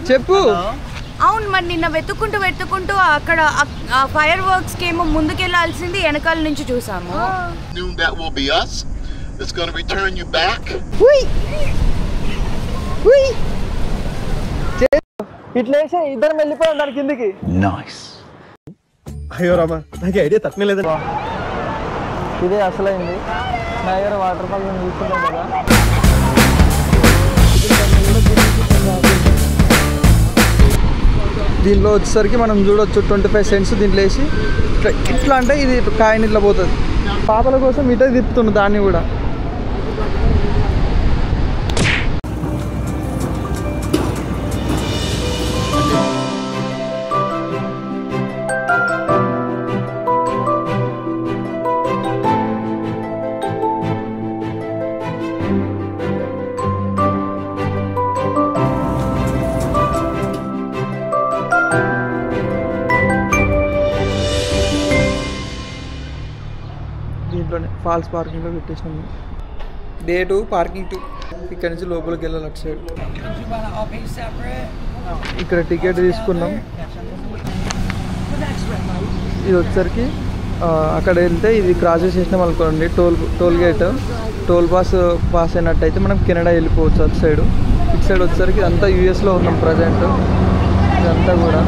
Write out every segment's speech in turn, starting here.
చెప్పు. అవును మరి నిన్న వెతుక్కుంటూ అక్కడ ఫైర్ వర్క్స్ కి ఏమో ముందుకెళ్లాల్సింది వెనకాల నుంచి చూసాము. ఇట్లా వేసి ఇద్దరం వెళ్ళిపోయాం దాని కిందికి. అయ్యో రామా నాకు ఐడియా తక్కువ లేదు. ఇదే అసలైంది నయాగరా వాటర్ ఫాల్ చూసుకుంటాం కదా. దీనిలో వచ్చేసరికి మనం చూడొచ్చు 25 cents దీంట్లో వేసి ఇట్లా అంటే ఇది కాయని ఇట్లా పోతుంది. పాపల కోసం ఇటే తిప్పుతుండు దాన్ని కూడా. దీంట్లోనే ఫాల్స్ పార్కింగ్లో పెట్టేసినాము. Day 2 parking 2. ఇక్కడ నుంచి లోపలికి వెళ్ళాలి అటు సైడ్. ఇక్కడ టికెట్ తీసుకున్నాం. ఇది వచ్చేసరికి అక్కడ వెళ్తే ఇది క్రాస్ చేసేసినాం అనుకోండి టోల్ గేట్. టోల్ పాస్ అయినట్టయితే మనం కెనడా వెళ్ళిపోవచ్చు అటు సైడ్. ఇటు సైడ్ వచ్చేసరికి ఇదంతా యూఎస్లో ఉన్నాం ప్రజెంట్. ఇదంతా కూడా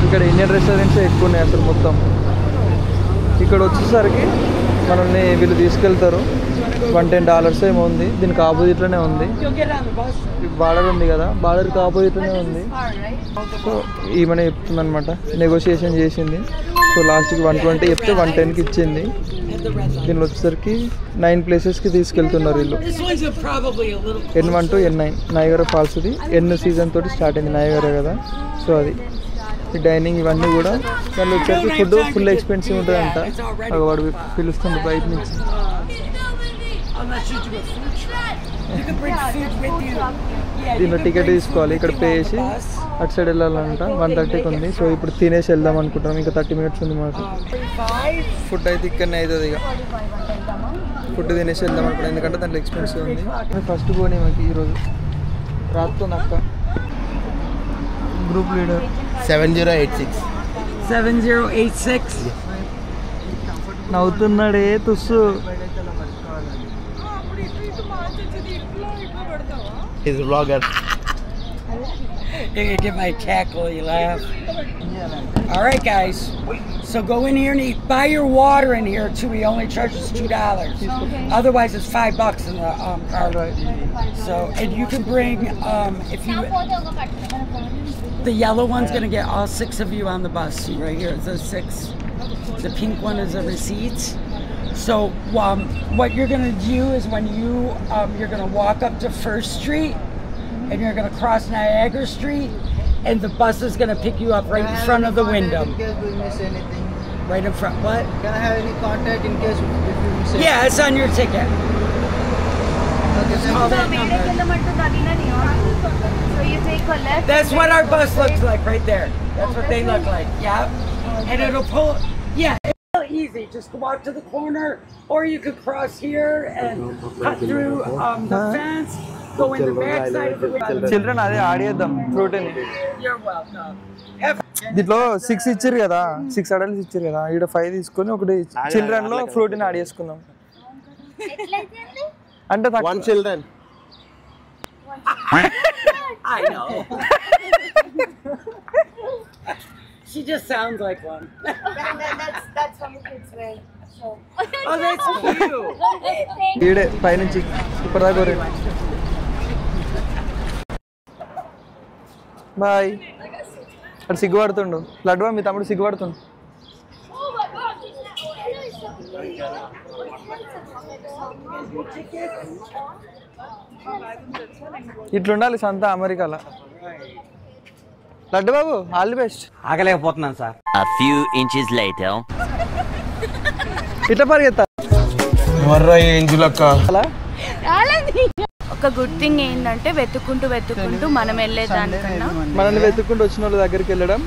ఇక్కడ ఇండియన్ రెస్టారెంట్స్ ఎక్కువ ఉన్నాయి అసలు మొత్తం. ఇక్కడ వచ్చేసరికి మనల్ని వీళ్ళు తీసుకెళ్తారు. $110 ఏమో ఉంది. దీనికి ఆపోజిట్లోనే ఉంది. బార్డర్ ఉంది కదా, బార్డర్కి ఆపోజిట్లోనే ఉంది. సో ఈమెనే చెప్తుంది అనమాట, నెగోషియేషన్ చేసింది. సో లాస్ట్కి 120 చెప్తే 110కి ఇచ్చింది. దీనిలో వచ్చేసరికి 9 ప్లేసెస్కి తీసుకెళ్తున్నారు వీళ్ళు. N1 to N9 నయాగరా ఫాల్స్ది. N సీజన్ తోటి స్టార్ట్ అయింది నయాగరా కదా. సో అది డైనింగ్ ఇవన్నీ కూడా. దానిలో వచ్చేసరికి ఫుడ్ ఫుల్ ఎక్స్పెన్సివ్ ఉంటుందంట. వాడు పిలుస్తుంది బయట నుంచి. దీనిలో టికెట్ తీసుకోవాలి. ఇక్కడ పే చేసి అటు సైడ్ వెళ్ళాలంట. 1:30కి ఉంది. సో ఇప్పుడు తినేసి వెళ్దాం అనుకుంటాం. ఇంకా 30 minutes ఉంది మాకు. ఫుడ్ అయితే ఇక్కడనే అవుతుంది. ఇక ఫుడ్ తినేసి వెళ్దాం అనుకుంటాం, ఎందుకంటే దాంట్లో ఎక్స్పెన్సివ్ ఉంది. ఫస్ట్ పోనీ మాకు ఈరోజు రాత్రి అక్క group leader 7086 నవ్వుతున్నాడే తుస్సు. He's a vlogger. You can get my cackle, you laugh. All right, guys. So go in here and eat. Buy your water in here too. He only charges $2. Otherwise, it's $5 in the car. So, and you can bring if you. The yellow one's gonna get all 6 of you on the bus. See right here, it's a 6. The pink one is a receipt. So what you're gonna do is when you're gonna walk up to First Street and you're gonna cross Niagara Street, and the bus is gonna pick you up right in front of the window. In case we miss anything. Right in front. What? Can I have any contact in case if you miss anything? Yeah, it's on your ticket. Okay, Call that number. So you take a left. That's what our bus looks like right there. That's what they look like. Yeah. And it'll pull. Yeah. Easy, just walk to the corner, or you could cross here and cut through the fence, go in the back side of the window. Children అదే ఆడేద్దాం fruit అని. You're welcome. దీంట్లో 6 ఇచ్చారు కదా, 6 adults ఇచ్చారు కదా. ఇక్కడ 5 తీసుకొని ఒకటి చిల్డ్రన్ లో ఫ్రూట్ ని యాడ్ చేసుకుందాం. అంటే 1 children. I know. She just sounds like one. That's from the kids wear. Oh, that's cute. ఈడే పైనుంచి ఇప్పటిదాకా రే. బాయ్. అటు సిగ్గుపడుతుండు లడ్వా, మీ తమ్ముడు సిగ్గుపడుతుండు. ఇట్లుండాలి సంత అమెరికాలో. Laddu Babu all the best. ఆగలేకపోతున్నాను sir. A few inches later. ఇట్లా పరిగెత్తా. ఒక గుడ్ థింగ్ ఏంటంటే వెతుక్కుంటూ మనం వెళ్ళేదానికన్నా మనల్ని వెతుక్కుంటూ వచ్చిన వాళ్ళ దగ్గరికి వెళ్ళడం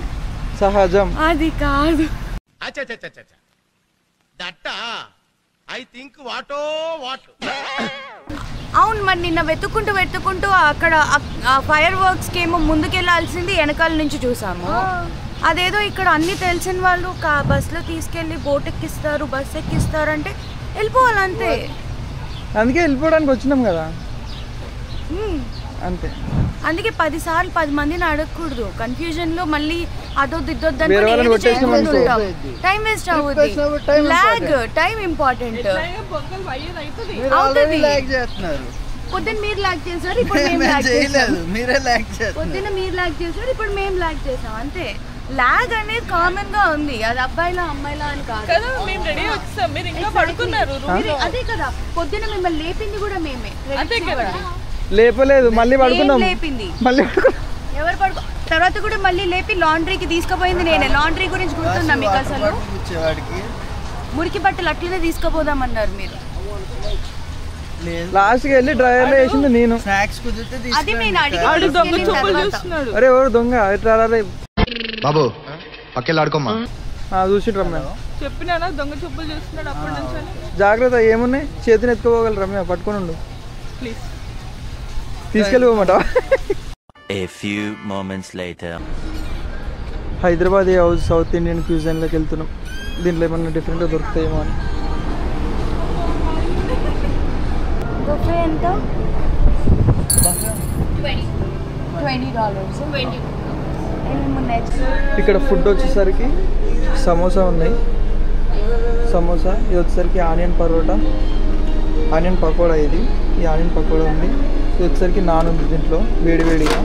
సహజం. అది కాదు. I think what అవును, మరి నిన్న వెతుక్కుంటూ అక్కడ ఫైర్ వర్క్స్కి ఏమో ముందుకెళ్ళాల్సింది వెనకాల నుంచి చూసాము. అదేదో ఇక్కడ అన్నీ తెలిసిన వాళ్ళు బస్సులో తీసుకెళ్ళి బోట్ ఎక్కిస్తారు, బస్ ఎక్కిస్తారు అంటే వెళ్ళిపోవాలంతే. అందుకే వెళ్ళిపోవడానికి వచ్చినాం కదా అంతే. అందుకే 10 సార్లు 10 మందిని అడగకూడదు. కన్ఫ్యూజన్ లో మళ్ళీ అదొద్దు ఇద్దొద్దు టైం వేస్ట్ అవుతుంది. Time important. పొద్దున్న మీరు లాగ్ చేశారు, ఇప్పుడు మేము లాగ్ చేసాం. పొద్దున్న మీరు లాగ్ చేశారు, ఇప్పుడు మేము లాగ్ చేసాం. అంతే. లాగ్ అనేది కామన్ గా ఉంది. అది అబ్బాయిలా అమ్మాయిలా అని కాదు. అదే కదా, పొద్దున్న మిమ్మల్ని లేపింది కూడా మేమే. లేపలేదు, మళ్ళీ పడుకున్నాం. లేపింది ఎవరు పడుకో తర్వాత కూడా మళ్ళీ లేపి లాండ్రీకి తీసుకుపోయింది నేనే. లాండ్రీ గురించి గుర్తుందా మీకు? అసలు మురికి బట్టలు అట్లనే తీసుకుపోదామన్నారు మీరు. లాస్ట్ కి వెళ్ళి డ్రైవర్ లో వేసింది నేను. అది నేను అడిగి అరే ఎవరు దొంగ బాబు పక్కెళ్ళాడుకోమ్మా చూసి రమ్య చెప్పినా దొంగ చూపులు చూస్తున్నాడు అప్పటి నుంచి. జాగ్రత్త, ఏమున్నాయి చేతిని ఎత్తుకోగలరు రమ్య, పట్టుకొని ఉండు. ప్లీజ్ తీసుకెళ్ళిపోమాట. A few moments later. Hyderabad house south Indian క్యూజన్లోకి వెళ్తున్నాం. దీంట్లో ఏమన్నా డిఫరెంట్గా దొరుకుతాయేమో అని. ఎంత? $20. ఇక్కడ ఫుడ్ వచ్చేసరికి సమోసా ఉన్నాయి. సమోసా ఇది వచ్చేసరికి ఆనియన్ పరోటా, ఆనియన్ పకోడా. ఇది ఈ ఆనియన్ పకోడా ఉంది. ఇది వచ్చేసరికి నాన్ ఉంది దీంట్లో వేడివేడిగా.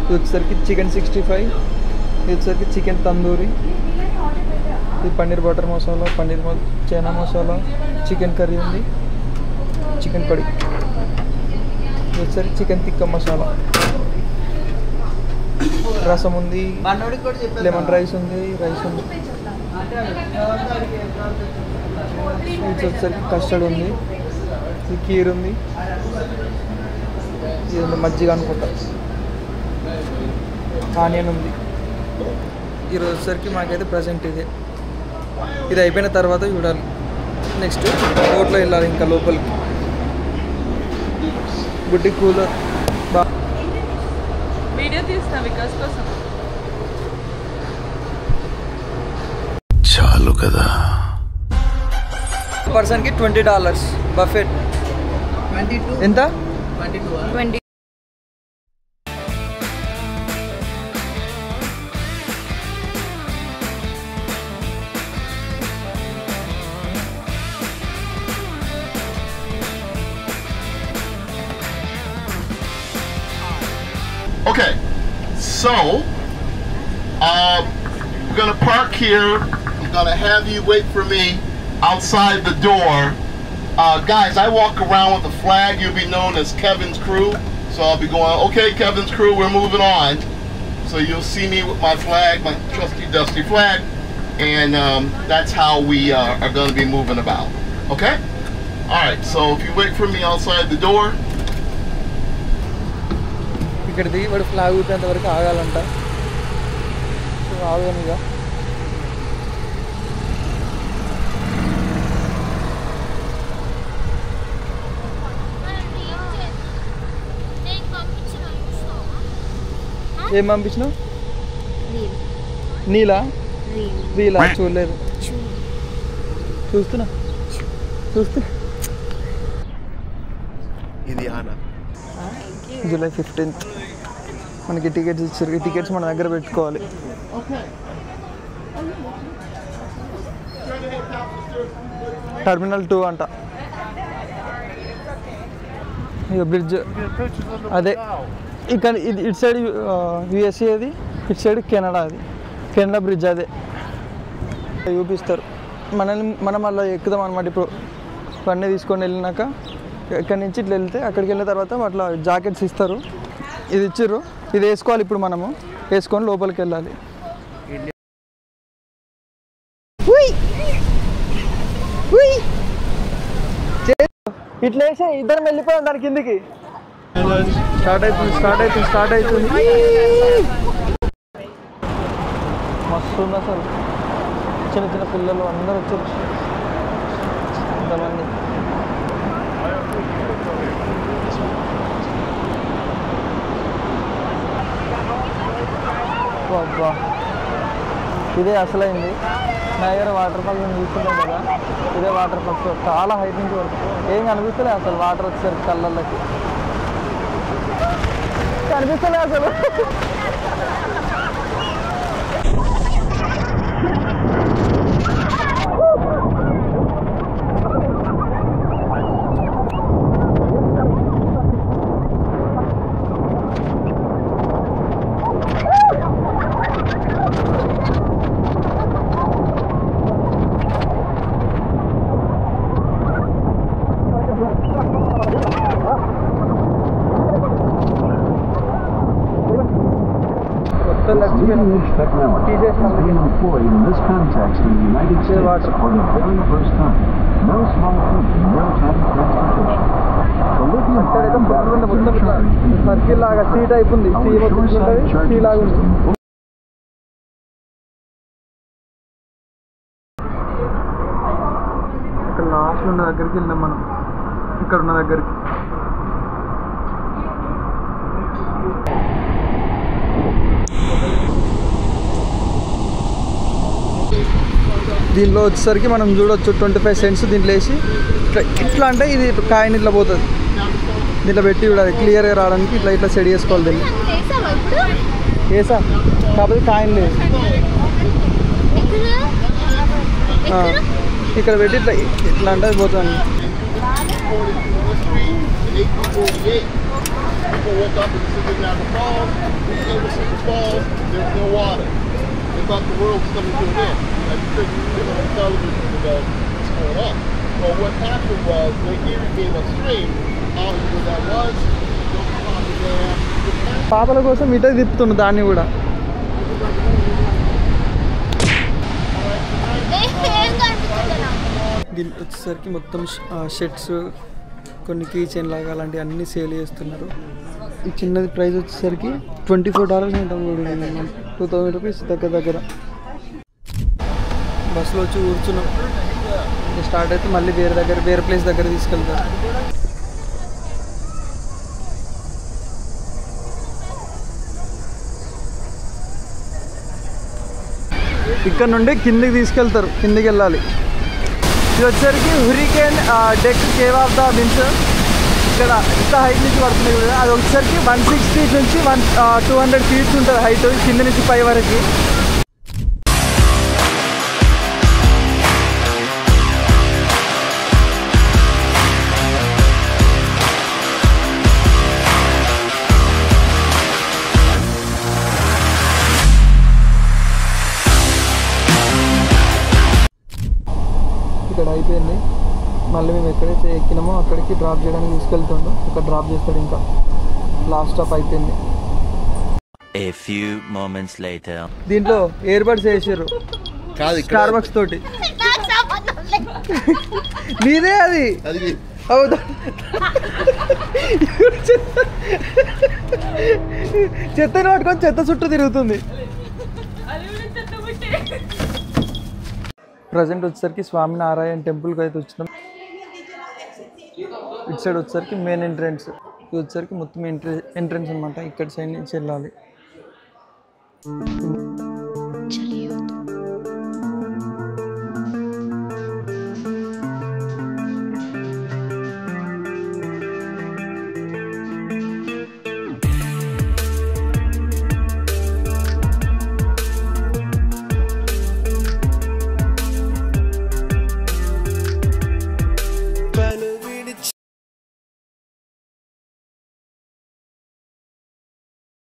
ఇది వచ్చేసరికి చికెన్ 65. ఇది వచ్చేసరికి చికెన్ తందూరి. ఇది paneer butter masala, China masala, chicken curry ఉంది, చికెన్ కర్రీ. ఇది వచ్చేసరికి చికెన్ తిక్క మసాలా, రసం ఉంది, లెమన్ రైస్ ఉంది, రైస్ ఉంది. స్వీట్స్ వచ్చేసరికి కస్టర్డ్ ఉంది, ఇది కీర్ ఉంది, ఇది మజ్జిగ అనుకుంటా, ఆనియన్ ఉంది. ఈరోజు వచ్చేసరికి మాకైతే ప్రజెంట్ ఇదే. ఇది అయిపోయిన తర్వాత చూడాలి. నెక్స్ట్ బోట్లో వెళ్ళాలి ఇంకా లోపలికి. బుడ్డి కూలర్ వీడియో తీస్తా వికాస్ కోసం. చాలు కదా. పర్సన్కి $20 బఫెట్. ఎంత? 20. Okay, so we're gonna park here. I'm gonna have you wait for me outside the door. Guys, I walk around with a flag. You'll be known as Kevin's crew. So I'll be going, okay, Kevin's crew, we're moving on. So you'll see me with my flag, my trusty dusty flag, and that's how we are going to be moving about. Okay? All right. So if you wait for me outside the door. ఇక్కడ దిగి వాడు flag ఊపేంత వరకు ఆగాలంట. So ఆగాను ఇక. ఏం పంపించినావు? నీలా రీలా? చూడలేదు. చూస్తున్నా. ఇది ఆనా July 15th మనకి టికెట్స్ ఇచ్చారు. ఈ టికెట్స్ మన దగ్గర పెట్టుకోవాలి. టర్మినల్ 2 అంట. ఇక బ్రిడ్జ్ అదే. ఇక్కడ ఇటు సైడ్ యుఎస్ఏ, అది ఇటు సైడ్ కెనడా. అది కెనడా బ్రిడ్జ్ అదే చూపిస్తారు. మనం అలా ఎక్కుదాం అనమాట. ఇప్పుడు ఇవన్నీ తీసుకొని వెళ్ళినాక ఇక్కడి నుంచి ఇట్లా వెళ్తే అక్కడికి వెళ్ళిన తర్వాత అట్లా జాకెట్స్ ఇస్తారు. ఇది ఇచ్చిర్రు, ఇది వేసుకోవాలి. ఇప్పుడు మనము వేసుకొని లోపలికి వెళ్ళాలి. ఇట్లా వేసే ఇద్దరం వెళ్ళిపోయాం దాని కిందికి. స్టార్ట్ అవుతుంది. మస్తు ఉంది అసలు. చిన్న పిల్లలు అందరూ వచ్చారు, ఇంతమంది. అబ్బా ఇదే అసలైంది నయాగరా వాటర్ ఫాల్స్ నేను చూస్తున్నాం కదా, ఇదే వాటర్ ఫాల్స్ చాలా హైట్ నుంచి పడుతుంది. ఏం కనిపిస్తలే అసలు వాటర్ వచ్చేసరికి కళ్ళకి కనిపిస్తలే అసలు. Technology is employed in this context in the United States for the very first time. No small feat in maritime transportation. The lithium ion batteries are charged. Circle లాగా C type ఉంది, see see లాగా ఉంది. ఇక్కడ last ఉన్న దగ్గరికి వెళ్ళినాం మనం, ఇక్కడ ఉన్న దగ్గరికి. దీనిలో వచ్చేసరికి మనం చూడవచ్చు 25 cents దీంట్లో వేసి ఇట్లా అంటే ఇది కాయిన్ ఇట్లా పోతుంది, దీంట్లో పెట్టి చూడాలి క్లియర్గా రావడానికి. ఇట్లా ఇట్లా సెట్ చేసుకోవాలి దీన్ని. వేసా కాకపోతే కాయిన్ లేదు, ఇక్కడ పెట్టి ఇట్లా ఇట్లా అంటే పోతుంది. People woke up and sitting down the falls. We came to see the falls. There's no water. They thought the world was coming to an end. And you couldn't on television about what's going on. Well, what happened was when here became a stream. All where that was, పాపల కోసం ఇటే తిప్పుతుండు దాన్ని కూడా. దీనికి వచ్చేసరికి మొత్తం shirts, కొన్ని key chain లాగా అలాంటివి అన్నీ సేల్ చేస్తున్నారు. ఈ చిన్నది ప్రైస్ వచ్చేసరికి $24 ఉంటుంది, 2000 రూపీస్ దగ్గర. బస్సులో వచ్చి కూర్చున్నాం, స్టార్ట్ అయితే మళ్ళీ వేరే ప్లేస్ దగ్గర తీసుకెళ్తారు. ఇక్కడ నుండి కిందికి తీసుకెళ్తారు, కిందికి వెళ్ళాలి. ఇది వచ్చేసరికి hurricane deck cave of the winds. ఇక్కడ ఇంత హైట్ నుంచి పడుతుంది కదా, అది వచ్చేసరికి 160 నుంచి 200 feet ఉంటుంది హైట్, కింద నుంచి పై వరకు. ఇక్కడ అయిపోయింది, మళ్ళీ మేము ఎక్కడైతే ఎక్కినామో అక్కడికి డ్రాప్ చేయడానికి తీసుకెళ్తుండో, ఇక్కడ డ్రాప్ చేస్తాడు. ఇంకా లాస్ట్ స్టాప్ అయిపోయింది. A few moments later. దీంట్లో ఇయర్ బడ్స్ వేసారు స్టార్ బక్స్ తోటి. నీదే అది అవుదా? చెత్తని పట్టుకొని చెత్త చుట్టూ తిరుగుతుంది. ప్రజెంట్ వచ్చేసరికి స్వామినారాయణ టెంపుల్కి అయితే వచ్చినాం. ఇటు సైడ్ వచ్చేసరికి మెయిన్ ఎంట్రెన్స్, ఇది వచ్చేసరికి మొత్తం ఎంట్రెన్స్ అనమాట. ఇక్కడ సైడ్ నుంచి వెళ్ళాలి.